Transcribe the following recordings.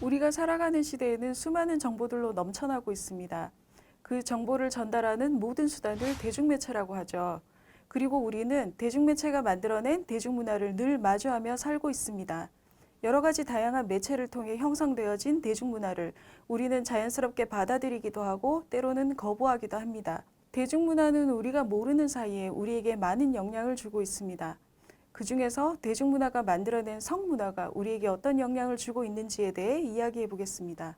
우리가 살아가는 시대에는 수많은 정보들로 넘쳐나고 있습니다. 그 정보를 전달하는 모든 수단을 대중매체라고 하죠. 그리고 우리는 대중매체가 만들어낸 대중문화를 늘 마주하며 살고 있습니다. 여러 가지 다양한 매체를 통해 형성되어진 대중문화를 우리는 자연스럽게 받아들이기도 하고 때로는 거부하기도 합니다. 대중문화는 우리가 모르는 사이에 우리에게 많은 영향을 주고 있습니다. 그 중에서 대중문화가 만들어낸 성문화가 우리에게 어떤 영향을 주고 있는지에 대해 이야기해 보겠습니다.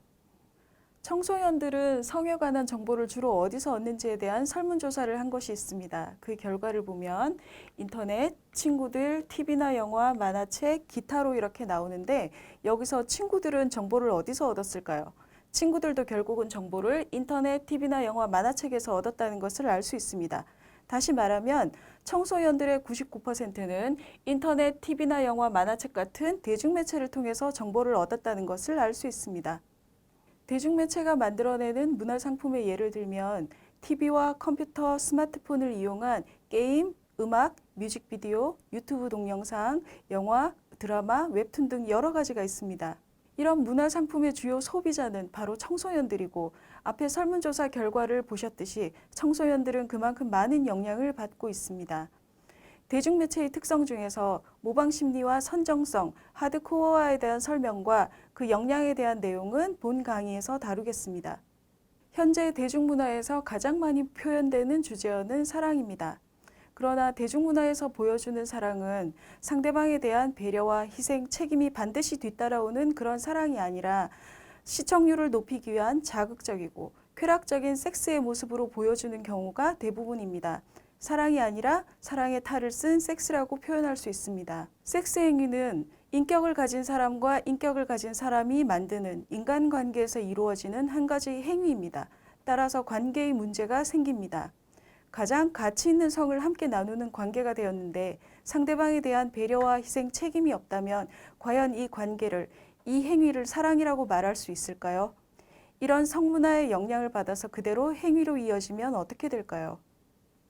청소년들은 성에 관한 정보를 주로 어디서 얻는지에 대한 설문조사를 한 것이 있습니다. 그 결과를 보면 인터넷, 친구들, TV나 영화, 만화책, 기타로 이렇게 나오는데 여기서 친구들은 정보를 어디서 얻었을까요? 친구들도 결국은 정보를 인터넷, TV나 영화, 만화책에서 얻었다는 것을 알 수 있습니다. 다시 말하면 청소년들의 99%는 인터넷, TV나 영화, 만화책 같은 대중매체를 통해서 정보를 얻었다는 것을 알 수 있습니다. 대중매체가 만들어내는 문화상품의 예를 들면 TV와 컴퓨터, 스마트폰을 이용한 게임, 음악, 뮤직비디오, 유튜브 동영상, 영화, 드라마, 웹툰 등 여러 가지가 있습니다. 이런 문화상품의 주요 소비자는 바로 청소년들이고 앞에 설문조사 결과를 보셨듯이 청소년들은 그만큼 많은 영향을 받고 있습니다. 대중매체의 특성 중에서 모방심리와 선정성, 하드코어화에 대한 설명과 그 역량에 대한 내용은 본 강의에서 다루겠습니다. 현재 대중문화에서 가장 많이 표현되는 주제어는 사랑입니다. 그러나 대중문화에서 보여주는 사랑은 상대방에 대한 배려와 희생, 책임이 반드시 뒤따라오는 그런 사랑이 아니라 시청률을 높이기 위한 자극적이고 쾌락적인 섹스의 모습으로 보여주는 경우가 대부분입니다. 사랑이 아니라 사랑의 탈을 쓴 섹스라고 표현할 수 있습니다. 섹스 행위는 인격을 가진 사람과 인격을 가진 사람이 만드는 인간관계에서 이루어지는 한 가지 행위입니다. 따라서 관계의 문제가 생깁니다. 가장 가치 있는 성을 함께 나누는 관계가 되었는데 상대방에 대한 배려와 희생 책임이 없다면 과연 이 관계를, 이 행위를 사랑이라고 말할 수 있을까요? 이런 성문화의 영향을 받아서 그대로 행위로 이어지면 어떻게 될까요?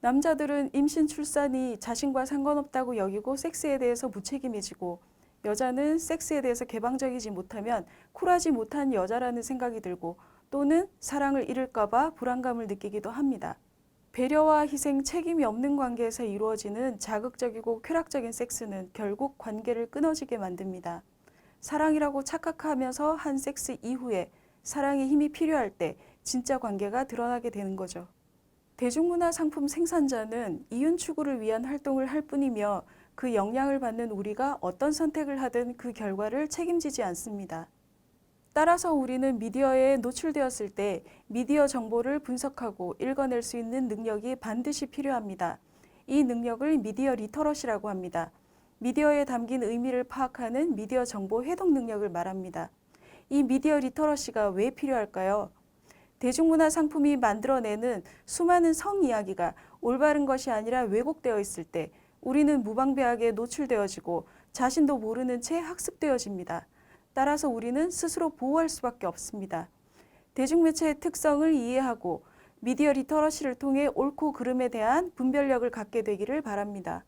남자들은 임신 출산이 자신과 상관없다고 여기고 섹스에 대해서 무책임해지고 여자는 섹스에 대해서 개방적이지 못하면 쿨하지 못한 여자라는 생각이 들고 또는 사랑을 잃을까봐 불안감을 느끼기도 합니다. 배려와 희생, 책임이 없는 관계에서 이루어지는 자극적이고 쾌락적인 섹스는 결국 관계를 끊어지게 만듭니다. 사랑이라고 착각하면서 한 섹스 이후에 사랑의 힘이 필요할 때 진짜 관계가 드러나게 되는 거죠. 대중문화 상품 생산자는 이윤 추구를 위한 활동을 할 뿐이며 그 영향을 받는 우리가 어떤 선택을 하든 그 결과를 책임지지 않습니다. 따라서 우리는 미디어에 노출되었을 때 미디어 정보를 분석하고 읽어낼 수 있는 능력이 반드시 필요합니다. 이 능력을 미디어 리터러시라고 합니다. 미디어에 담긴 의미를 파악하는 미디어 정보 해독 능력을 말합니다. 이 미디어 리터러시가 왜 필요할까요? 대중문화 상품이 만들어내는 수많은 성 이야기가 올바른 것이 아니라 왜곡되어 있을 때 우리는 무방비하게 노출되어지고 자신도 모르는 채 학습되어집니다. 따라서 우리는 스스로 보호할 수밖에 없습니다. 대중매체의 특성을 이해하고 미디어 리터러시를 통해 옳고 그름에 대한 분별력을 갖게 되기를 바랍니다.